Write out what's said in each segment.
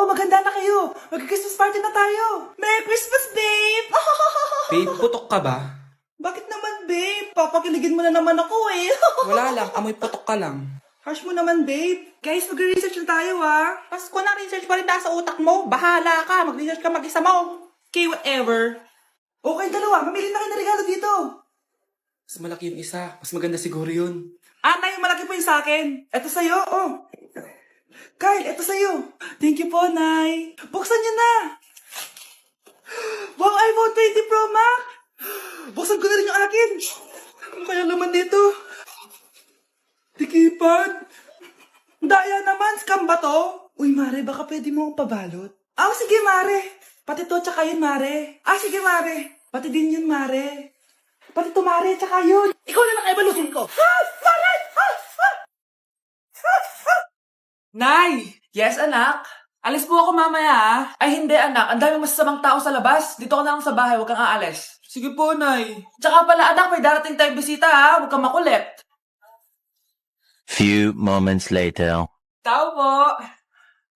Oh, maganda na kayo. Mag-Christmas party na tayo. Merry Christmas, babe! Babe, putok ka ba? Bakit naman, babe? Papakiligin mo na naman ako eh. Wala lang, amoy putok ka lang. Harsh mo naman, babe. Guys, mag-research na tayo, Pasko na, research pa rin nasa utak mo. Bahala ka, mag-research ka mag-isa mo. Okay, whatever. Okay, dalawa. Mamili na kayo ng regalo dito. Mas malaki yung isa, mas maganda siguro yun. Nay, malaki po yung sa akin. Ito sa'yo, oh. Kyle, ito sa'yo. Thank you po, Nay. Buksan niyo na. Wow, iPhone 20 Pro Max. Buksan ko na rin yung akin. Ano kaya laman dito? Tikipad. Daya naman, scam ba to? Uy, Mare, baka pwede mo akong pabalot. Sige, Mare. Pati to, tsaka yun, Mare. Sige, Mare. Pati din yun, Mare. Pati to, Mare, tsaka yun. Ikaw na lang ay balutin ko. Mare! Nay! Yes, anak? Alis po ako mamaya, Ay, hindi, anak. Ang daming masasamang tao sa labas. Dito ka na lang sa bahay. Huwag kang aalis. Sige po, Nay. Tsaka pala, anak, may darating tayong bisita, Huwag kang makulit. Few moments later. Tao po.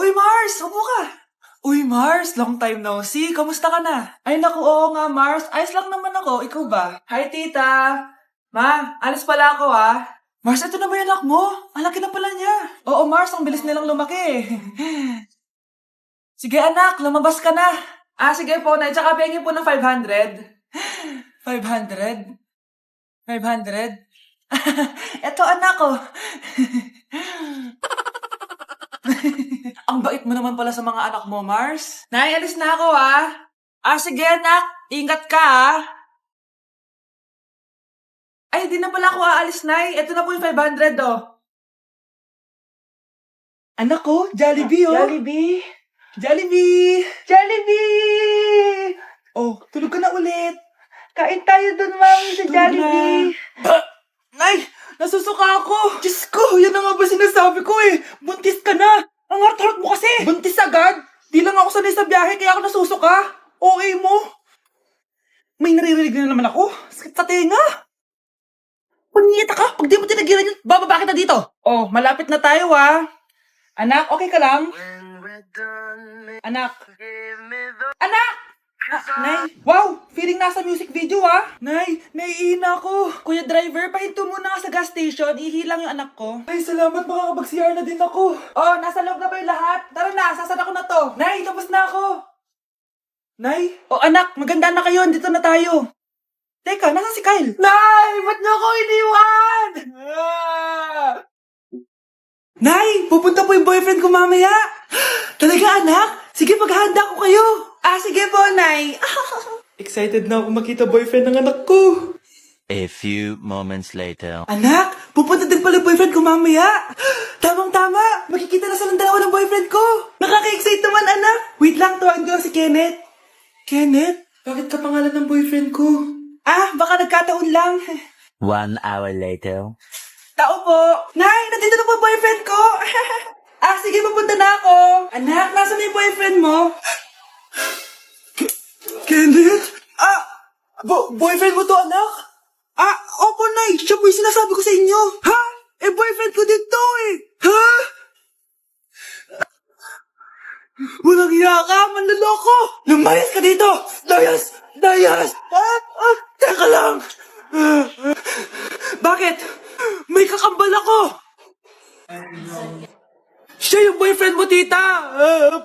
Uy, Mars! Upo ka. Uy, Mars! Long time no see. Kamusta ka na? Ay, naku, oo nga, Mars. Ayos lang naman ako. Ikaw ba? Hi, tita. Ma, alis pala ako, Mars, ito na ba yung anak mo? Ang laki na pala niya. Oo, Mars, ang bilis nilang lumaki. Sige, anak, lumabas ka na. Sige po, Nay. Tsaka pengi po ng 500. 500? 500? Eto, anak ko. Ang bait mo naman pala sa mga anak mo, Mars. Nay, alis na ako, sige, anak. Ingat ka, Ay, di na pala ako aalis, Nay. Ito na po yung 500, Anak ko, Jollibee, Jollibee. Jollibee! Jollibee! Oh, tulog ka na ulit. Kain tayo dun, Mami, sa Jollibee. Nay, nasusuka ako. Diyos ko, yan na nga ba sinasabi ko eh. Buntis ka na. Ang harot mo kasi. Buntis agad? Di lang ako sanay sa biyahe kaya ako nasusuka. Okay mo. May naririnig na naman ako. Sakit sa tenga. Punyeta ka. Pag di mo tinagilan yun, bababa kita dito. Oh, malapit na tayo Anak, okay ka lang? Anak. Anak! Nay, wow! Feeling nasa music video Nay, naiina ako. Kuya driver, pahinto muna nga sa gas station. Ihilang yung anak ko. Ay, salamat, makakapag-CR na din ako. Oh, nasa loob na ba yung lahat? Tara na, sasan ako na to. Nay, tapos na ako. Nay? Oh, anak, maganda na kayo. Dito na tayo. Teka, nasan si Kyle? Nay, ba't niyo ako iniwan? Nay, pupunta po yung boyfriend ko mamaya. Talaga, anak? Sige, paghahanda ko kayo. Sige po, Nay. Excited na ako makita boyfriend ng anak ko. A few moments later. Anak, pupunta din pala boyfriend ko mamaya. Tamang-tama, makikita na sa ng dalawa ng boyfriend ko. Nakaka-excite naman, anak. Wait lang, tawagin ko lang si Kenneth. Kenneth? Bakit ka pangalan ng boyfriend ko? Baka nagkataon lang. 1 hour later. Tao po. Nay, nandito na po boyfriend ko. Sige, pupunta na ako. Anak, nasa na yung boyfriend mo? Kenneth? Boyfriend mo to, anak? Opo, Nay. Siya po yung sinasabi ko sa inyo. Boyfriend ko din to Walang hiya ka, manloloko. Lumayas ka dito. Layas. Teka lang. Bakit? May kakambal ako. Siya yung boyfriend mo, tita.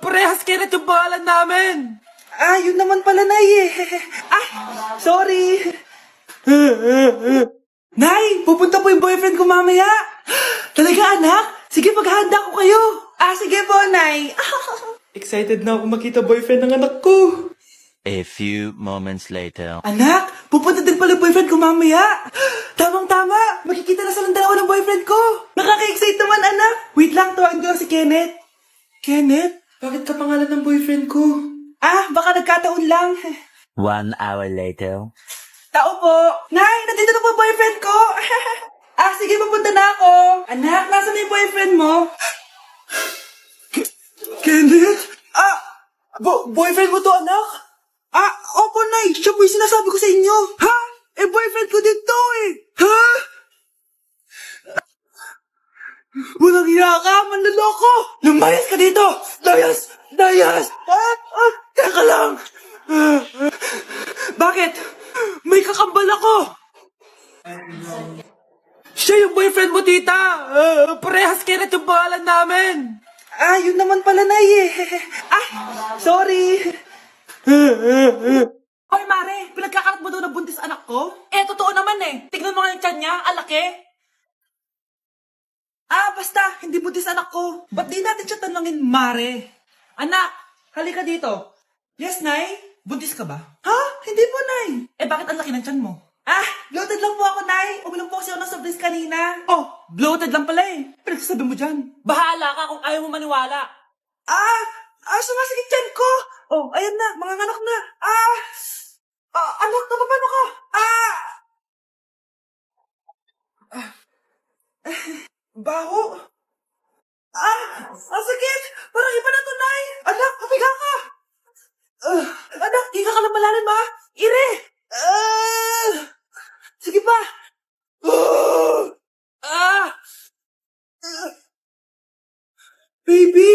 Parehas Kenneth yung pangalan namin. Yun naman pala, Nay. Sorry. Nay, pupunta po yung boyfriend ko mamaya. Talaga, anak? Sige, paghahanda ko kayo. Sige po, Nay. Excited na ako makita boyfriend ng anak ko. A few moments later. Anak, pupunta din pala boyfriend ko mamaya. Tamang-tama, makikita na sa ng dalawa ng boyfriend ko. Nakaka-excite naman, anak. Wait lang, tawagin ko lang si Kenneth. Kenneth? Bakit ka pangalan ng boyfriend ko? Baka nagkataon lang. 1 hour later. Tao po. Nay, nandito na po boyfriend ko. Sige, pupunta na ako. Anak, nasa na yung boyfriend mo? Kenneth? Boyfriend mo to, anak? Opo, Nay. Siya po yung sinasabi ko sa inyo. Boyfriend ko din to Walang hiya ka, manloloko! Lumayas ka dito! Layas! Layas! Teka lang! Bakit? May kakambal ako! Siya yung boyfriend mo, tita! Parehas Kenneth yung pangalan namin! Yun naman pala, Nay eh. Sorry! Hoy, Mare, pinagkakarat mo daw na buntis anak ko? Totoo naman eh. Tignan mo nga yung tiyan niya, ang laki. Basta, hindi buntis anak ko. Ba't di natin siya tanongin, Mare? Anak, halika dito. Yes, Nay? Buntis ka ba? Ha? Hindi po, Nay. Bakit ang laki ng tiyan mo? Bloated lang po ako, Nay. Uminom po kasi ako ng sobris kanina. Bloated lang pala eh. Pinagsasabi mo dyan. Bahala ka kung ayaw mo maniwala. Sumasakit dyan ko. Ayan na, mga anak na. Anak, paano ka? Baho. Sakit. Parang iba na to, Nay. Anak, papiga ka. Anak, higa ka lang malalim, ha? Ire. Sige pa. Baby.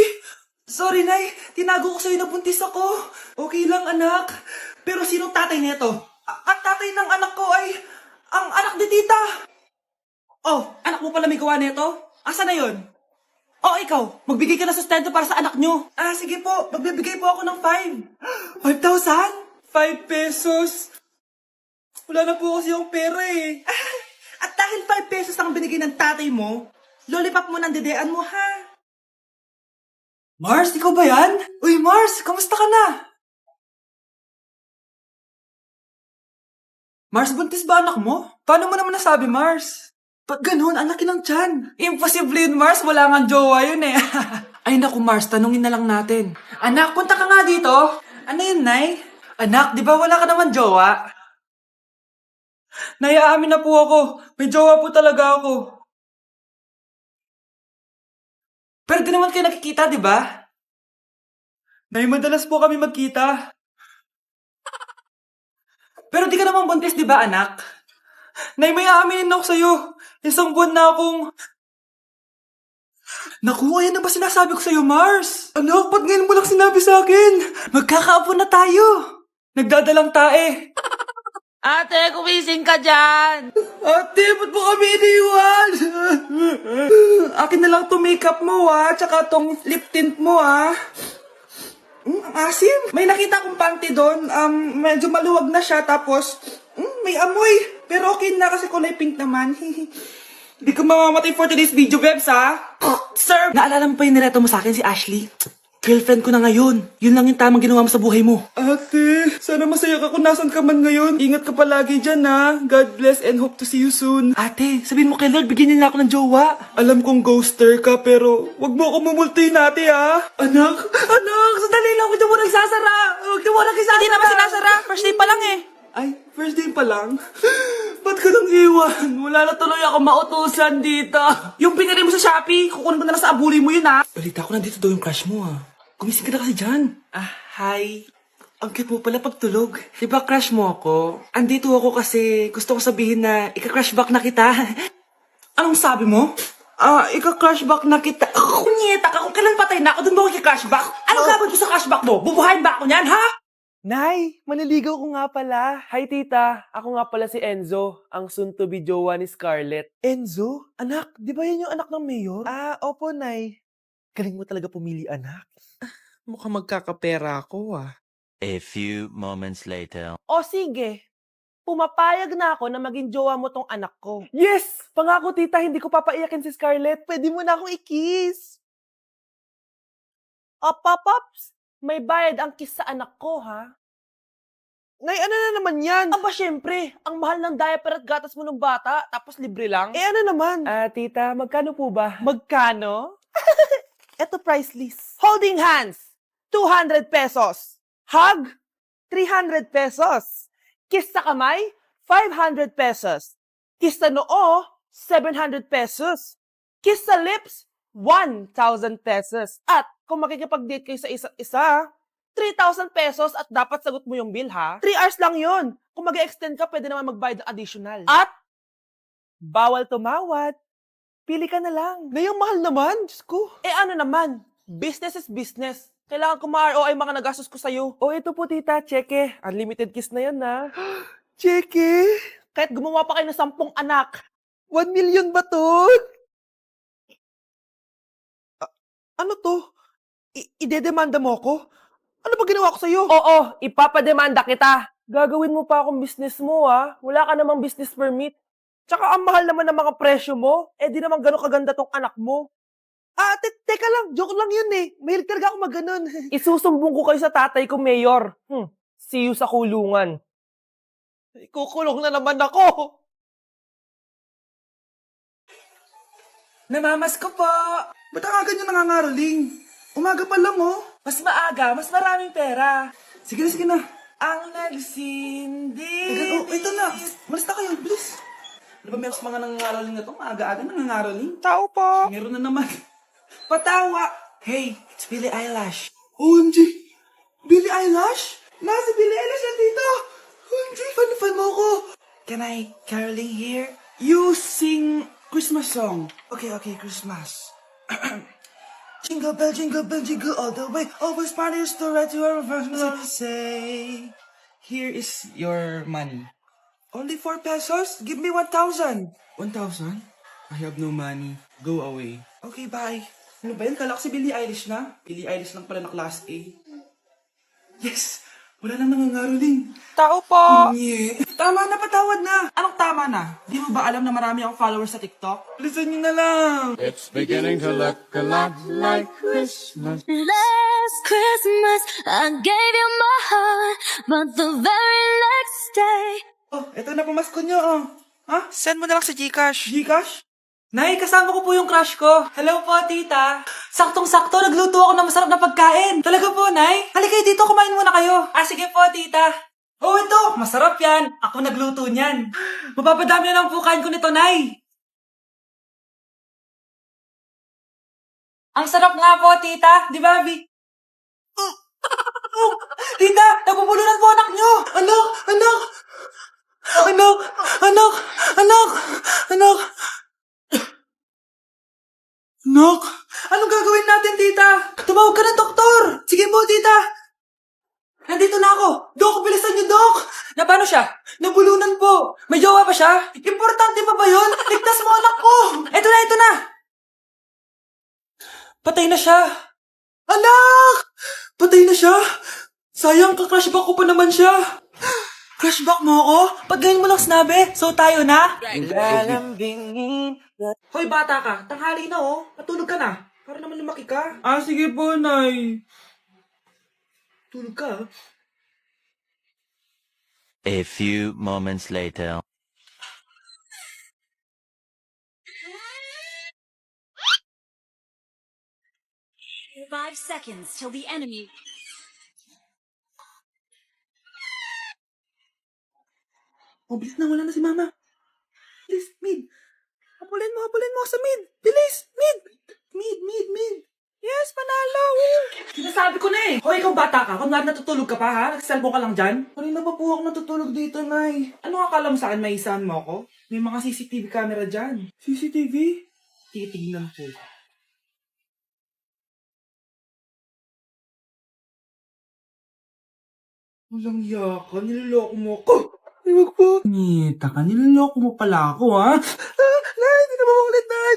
Sorry, Nay. Tinago ko sa'yo na buntis ako. Okay lang, anak. Pero sinong tatay nito? Ang tatay ng anak ko ay ang anak ni tita. Anak mo pala may gawa nito? Asa na yun? Ikaw, magbigay ka ng sustento para sa anak nyo. Sige po. Magbibigay po ako ng 5. 5,000? 5 pesos. Wala na po kasi yung pera eh. At dahil 5 pesos ang binigay ng tatay mo, lollipop mo ng dedean mo, ha? Mars, ikaw ba yan? Uy, Mars, kamusta ka na? Mars, buntis ba anak mo? Paano mo naman nasabi, Mars? Ba't ganun? Ang laki ng tiyan. Imposible yun, Mars. Wala nga jowa yun eh. Ay naku, Mars. Tanungin na lang natin. Anak, punta ka nga dito. Ano yun, Nay? Anak, di ba wala ka naman jowa? Nay, aamin na po ako. May jowa po talaga ako. Pero di naman kayo nakikita, di ba? Nay, madalas po kami magkita. Pero di ka naman buntis, di ba, anak? Nay, may aaminin ako sa'yo. Isang buwan na akong... Naku, ayan na ba sinasabi ko sa'yo, Mars? Anak, ba't ngayon mo lang sinabi sa akin? Magkakaapo na tayo. Nagdadalang tae. Ate, kumising ka dyan! Ate, ba't mo kami iniwan? Akin na lang to makeup mo, tsaka tong lip tint mo, ang asim. May nakita akong panty doon. Medyo maluwag na siya, tapos may amoy. Pero okay na kasi kulay pink naman. Hindi ka mamamatay for today's video, Bebs, ha? Sir! Naalala mo pa yung nireto mo sa akin si Ashley? Girlfriend ko na ngayon. Yun lang yung tamang ginawa mo sa buhay mo. Ate, sana masaya ka kung nasan ka man ngayon. Ingat ka palagi dyan, ha? God bless and hope to see you soon. Ate, sabihin mo kay Lord, bigyan niya na ako ng jowa. Alam kong ghoster ka, pero wag mo ako mumultuin, ate, ha? Anak, sandali lang, huwag mo nagsasara. Huwag mo nagsasara. Hindi naman sinasara. First day pa lang eh. Ay, first day pa lang? Ba't ka nang iwan? Wala na tuloy ako mautusan dito. Yung pinili mo sa Shopee, kukunin ko na lang sa abuli mo yun ha. Balita ko nandito daw yung crush mo, ha? Gumising ka na kasi dyan. Hi. Ang cute mo pala pagtulog. Diba crush mo ako? Andito ako kasi gusto ko sabihin na ika-crush back na kita. Anong sabi mo? Ika-crush back na kita. Kunyeta ka, kung kailan patay na ako, dun mo crush back. Anong gagawin ko sa crush back mo? Bubuhayin ba ako niyan, ha? Nay, maniligaw ko nga pala. Hi, tita. Ako nga pala si Enzo, ang soon-to-be jowa ni Scarlett. Enzo? Anak, di ba yan yung anak ng mayor? Opo, Nay. Galing mo talaga pumili, anak. Mukhang magkakapera ako, A few moments later. O sige, pumapayag na ako na maging jowa mo tong anak ko. Yes! Pangako, tita, hindi ko papaiyakin si Scarlett. Pwede mo na akong i-kiss. Pops, may bayad ang kiss sa anak ko, ha? Nay, ano na naman yan? Aba, syempre, ang mahal ng diaper at gatas mo ng bata, tapos libre lang. Ano naman? Tita, magkano po ba? Magkano? Eto price list. Holding hands, 200 pesos. Hug, 300 pesos. Kiss sa kamay, 500 pesos. Kiss sa noo, 700 pesos. Kiss sa lips, 1,000 pesos. At kung makikipag-date kayo sa isa't isa, 3,000 pesos at dapat sagot mo yung bill, ha? 3 hours lang yon. Kung mag-extend ka, pwede naman magbayad ng additional. At bawal tumawad. Pili ka na lang. Nay, ang mahal naman. Diyos ko. Eh ano naman? Business is business. Kailangan ko ma-ROI mga nagastos ko sa'yo. O ito po tita, cheque. Unlimited kiss na yan na. Cheque? Kahit gumawa pa kayo ng 10 anak. 1 million ba to? Ano to? Idedemanda mo ako? Ano ba ginawa ko sa'yo? Oo, ipapademanda kita. Gagawin mo pa akong business mo, ha? Wala ka namang business permit. Tsaka ang mahal naman ng mga presyo mo. Eh di naman gano'ng kaganda tong anak mo. Teka lang. Joke lang yun eh. Mahilig talaga ako mag-ganon. Isusumbong ko kayo sa tatay ko, Mayor. See you sa kulungan. Ikukulong na naman ako. Namamas ko po. Ba't ang aga nyo nangangaroling? Umaga pa lang, oh. Mas maaga, mas maraming pera. Sige na, sige na. Ang nagsindi. Oh, ito na. Malis na kayo, bilis. Ano ba meron sa mga nangangaroling na to? Maaga-aga nangangaroling? Tao po. Meron na naman. Patawa. Hey, it's Billie Eilish. OMG. Billie Eilish? Nasa Billie Eilish na dito. OMG, fan mo ko. Can I caroling here? You sing Christmas song. Okay, Christmas. Jingle bell, jingle all the way. Always parties to right to our first say. Here is your money. Only 4 pesos? Give me 1,000. 1,000? I have no money. Go away. Okay, bye. Ano ba yan? Kala ko si Billie Eilish na. Billie Eilish lang pala na class A. Yes! Wala nang nangangaroling. Tao po. Yeah. Tama na, patawad na. Anong tama na? Di mo ba alam na marami akong followers sa TikTok? Listen nyo na lang. It's beginning to look a lot like Christmas. Last Christmas, I gave you my heart, but the very next day, Oh, eto na pamasko nyo, oh. Ha? Send mo na lang sa Gcash. Gcash? Nay, kasama ko po yung crush ko. Hello po, tita. Saktong-sakto, nagluto ako ng masarap na pagkain. Talaga po, Nay? Halika dito, kumain muna kayo. Sige po, tita. Oh, ito, masarap yan. Ako nagluto niyan. Mapapadami na lang po kain ko nito, Nay. Ang sarap nga po, tita. Di ba, Abby? Tita, nabubulunan po anak nyo. Anak. Nok, anong gagawin natin, tita? Tumawag ka ng doktor. Sige po, tita. Nandito na ako. Dok, bilisan niyo, Dok. Na paano siya? Nabulunan po. May jowa pa siya? Importante pa ba yun? Ligtas mo anak ko. Ito na. Patay na siya. Anak! Patay na siya? Sayang, ka-crushback ko pa naman siya. Crushback mo ako? Pag ganyan mo lang sinabi, so tayo na? Lalambingin. Hoy, bata ka. Tanghali na, oh. Matulog ka na. Para naman lumaki ka. Sige po, Nay. Tulog ka, A few moments later. 5 seconds till the enemy. Oh, bilis na. Wala na si Mama. Bilis, mid. Habulin mo sa mid. Bilis, mid. Mid. Yes, panalo. Sinasabi ko na eh. Hoy, ikaw bata ka. Kung natutulog ka pa ha? Nagsalbo ka lang dyan? Kanina pa po ako natutulog dito, Nay. Ano akala mo sa akin, maisahan mo ako? May mga CCTV camera dyan. CCTV? Titignan ko. Walang yaka, niloloko mo ako. Ay, wag po. Nita ka, niloloko mo pala ako, ha? Nay, hindi na mamukulit, Nay.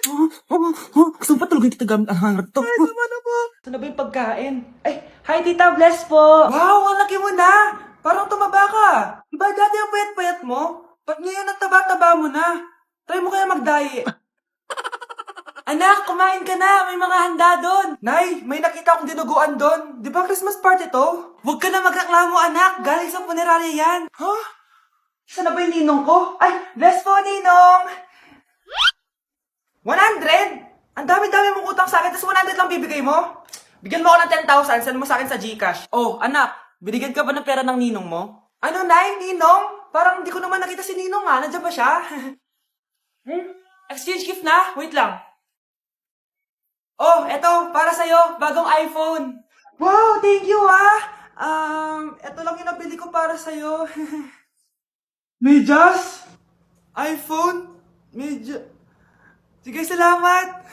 Gusto mo pa tulogin kita gamit ang hangar to? Ay, tama na po. Ano ba yung pagkain? Ay, hi, Tita, bless po. Wow, ang laki mo na. Parang tumaba ka. Diba dati ang payat-payat mo? Ba't ngayon nagtaba-taba mo na? Try mo kaya mag-diet. Anak, kumain ka na. May mga handa doon. Nay, may nakita akong dinuguan doon. Di ba Christmas party to? Huwag ka na magreklamo, anak. Galing sa punerarya yan. Huh? Saan na ba yung ninong ko? Ay, bless po, ninong. 100? Ang dami-dami mong utang sa akin, tapos 100 lang bibigay mo? Bigyan mo ako ng 10,000, send mo sa akin sa Gcash. Oh, anak, binigyan ka ba ng pera ng ninong mo? Ano, Nay? Ninong? Parang hindi ko naman nakita si ninong, ha? Nandiyan ba siya? Exchange gift na? Wait lang. Oh, eto, para sa'yo, bagong iPhone. Wow, thank you, eto lang yung nabili ko para sa'yo. Medyas? iPhone? Sige, salamat!